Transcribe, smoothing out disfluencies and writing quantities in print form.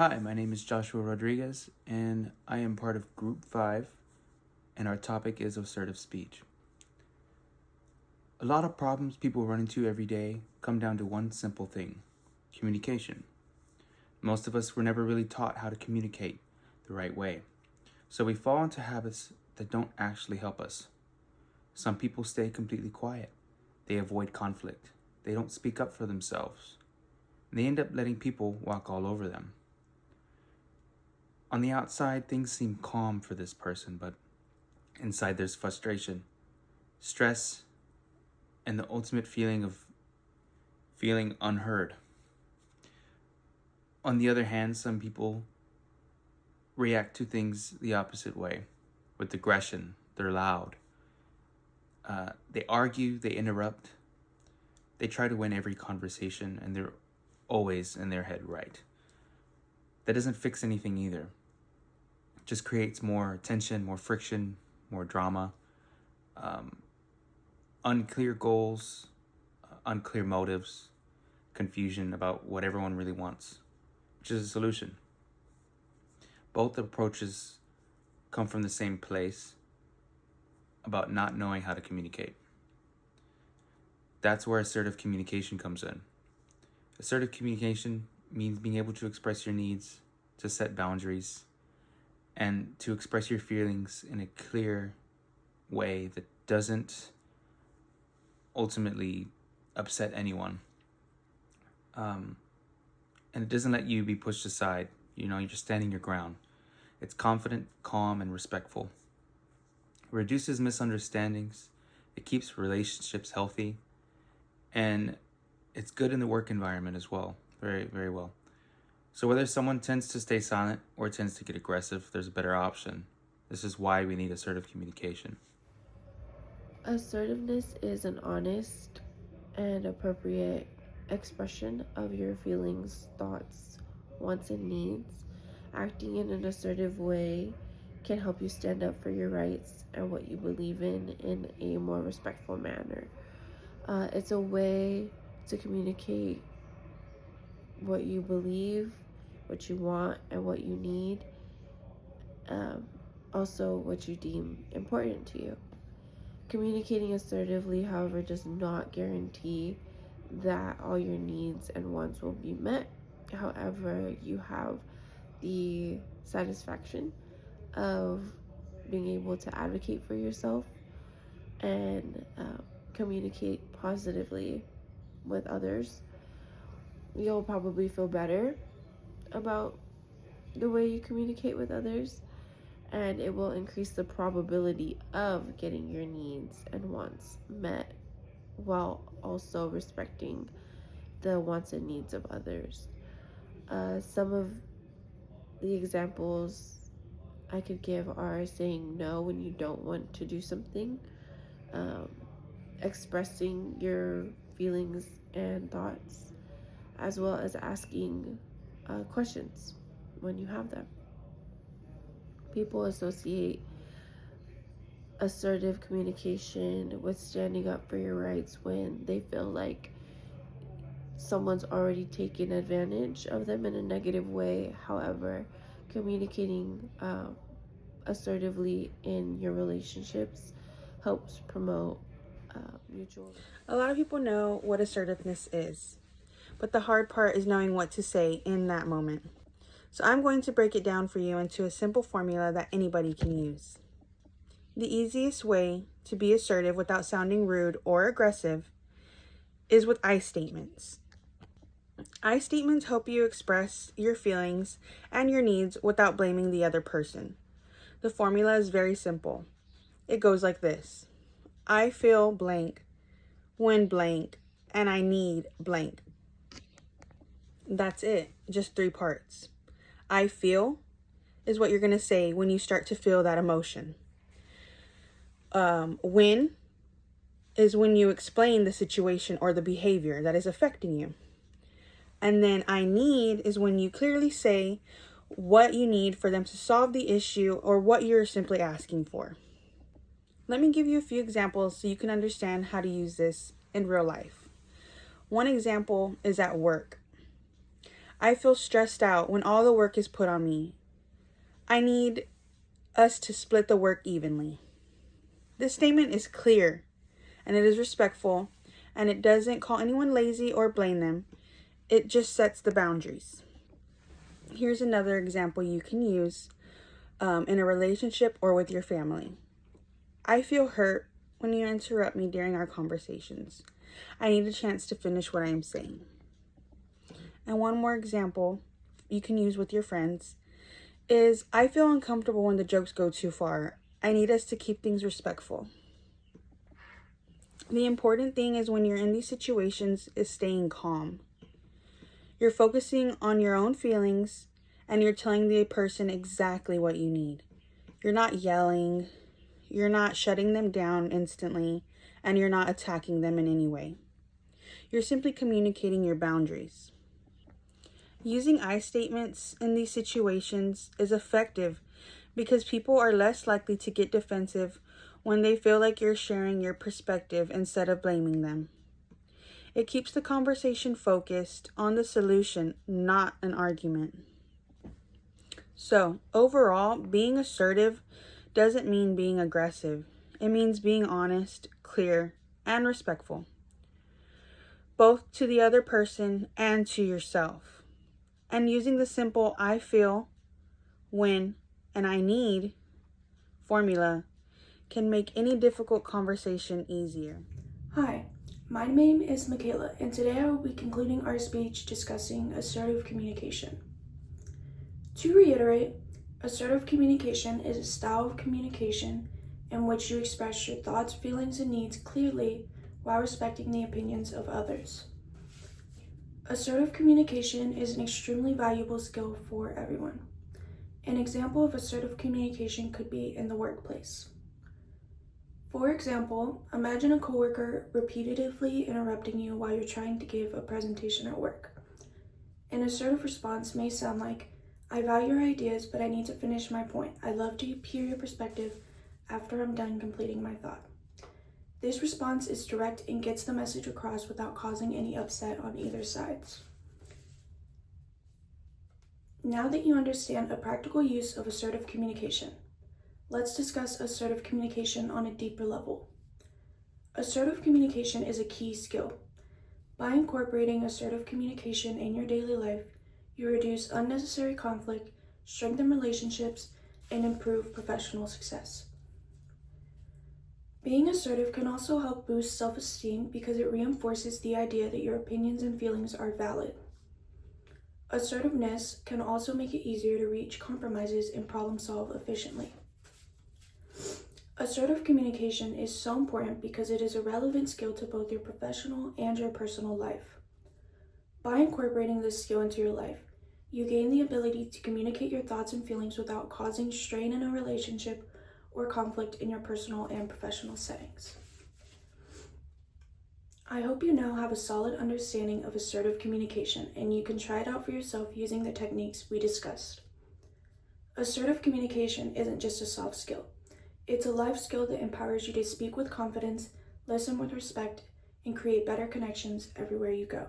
Hi, my name is Joshua Rodriguez, and I am part of Group 5, and our topic is assertive speech. A lot of problems people run into every day come down to one simple thing: communication. Most of us were never really taught how to communicate the right way, so we fall into habits that don't actually help us. Some people stay completely quiet, they avoid conflict, they don't speak up for themselves, and they end up letting people walk all over them. On the outside, things seem calm for this person, but inside there's frustration, stress, and the ultimate feeling of feeling unheard. On the other hand, some people react to things the opposite way, with aggression. They're loud. They argue, they interrupt, they try to win every conversation, and they're always in their head right. That doesn't fix anything either. It just creates more tension, more friction, more drama, unclear goals, unclear motives, confusion about what everyone really wants, which is a solution. Both approaches come from the same place, about not knowing how to communicate. That's where assertive communication comes in. Assertive communication means being able to express your needs, to set boundaries, and to express your feelings in a clear way that doesn't ultimately upset anyone. And it doesn't let you be pushed aside. You're just standing your ground. It's confident, calm, and respectful. It reduces misunderstandings. It keeps relationships healthy. And it's good in the work environment as well. Very, very well. So whether someone tends to stay silent or tends to get aggressive, there's a better option. This is why we need assertive communication. Assertiveness is an honest and appropriate expression of your feelings, thoughts, wants, and needs. Acting in an assertive way can help you stand up for your rights and what you believe in a more respectful manner. It's a way to communicate what you believe, what you want, and what you need. Um, Also, what you deem important to you. Communicating assertively, however, does not guarantee that all your needs and wants will be met. However, you have the satisfaction of being able to advocate for yourself and communicate positively with others. You'll probably feel better about the way you communicate with others, and it will increase the probability of getting your needs and wants met while also respecting the wants and needs of others. Some of the examples I could give are saying no when you don't want to do something, um, expressing your feelings and thoughts, as well as asking questions when you have them. People associate assertive communication with standing up for your rights when they feel like someone's already taken advantage of them in a negative way. However, communicating assertively in your relationships helps promote mutual. A lot of people know what assertiveness is, but the hard part is knowing what to say in that moment. So I'm going to break it down for you into a simple formula that anybody can use. The easiest way to be assertive without sounding rude or aggressive is with I statements. I statements help you express your feelings and your needs without blaming the other person. The formula is very simple. It goes like this: I feel blank when blank, and I need blank. That's it, just 3 parts. I feel is what you're going to say when you start to feel that emotion. When is when you explain the situation or the behavior that is affecting you. And then I need is when you clearly say what you need for them to solve the issue or what you're simply asking for. Let me give you a few examples so you can understand how to use this in real life. One example is at work. I feel stressed out when all the work is put on me. I need us to split the work evenly. This statement is clear and it is respectful, and it doesn't call anyone lazy or blame them. It just sets the boundaries. Here's another example you can use in a relationship or with your family. I feel hurt when you interrupt me during our conversations. I need a chance to finish what I am saying. And one more example you can use with your friends is, I feel uncomfortable when the jokes go too far. I need us to keep things respectful. The important thing is when you're in these situations is staying calm. You're focusing on your own feelings and you're telling the person exactly what you need. You're not yelling, you're not shutting them down instantly, and you're not attacking them in any way. You're simply communicating your boundaries. Using I statements in these situations is effective because people are less likely to get defensive when they feel like you're sharing your perspective instead of blaming them. It keeps the conversation focused on the solution, not an argument. So, overall, being assertive doesn't mean being aggressive. It means being honest, clear, and respectful, both to the other person and to yourself. And using the simple I feel, when, and I need formula can make any difficult conversation easier. Hi, my name is Michaela, and today I will be concluding our speech discussing assertive communication. To reiterate, assertive communication is a style of communication in which you express your thoughts, feelings, and needs clearly while respecting the opinions of others. Assertive communication is an extremely valuable skill for everyone. An example of assertive communication could be in the workplace. For example, imagine a coworker repeatedly interrupting you while you're trying to give a presentation at work. An assertive response may sound like, I value your ideas, but I need to finish my point. I'd love to hear your perspective after I'm done completing my thought. This response is direct and gets the message across without causing any upset on either sides. Now that you understand a practical use of assertive communication, let's discuss assertive communication on a deeper level. Assertive communication is a key skill. By incorporating assertive communication in your daily life, you reduce unnecessary conflict, strengthen relationships, and improve professional success. Being assertive can also help boost self-esteem because it reinforces the idea that your opinions and feelings are valid. Assertiveness can also make it easier to reach compromises and problem solve efficiently. Assertive communication is so important because it is a relevant skill to both your professional and your personal life. By incorporating this skill into your life, you gain the ability to communicate your thoughts and feelings without causing strain in a relationship or conflict in your personal and professional settings. I hope you now have a solid understanding of assertive communication and you can try it out for yourself using the techniques we discussed. Assertive communication isn't just a soft skill. It's a life skill that empowers you to speak with confidence, listen with respect, and create better connections everywhere you go.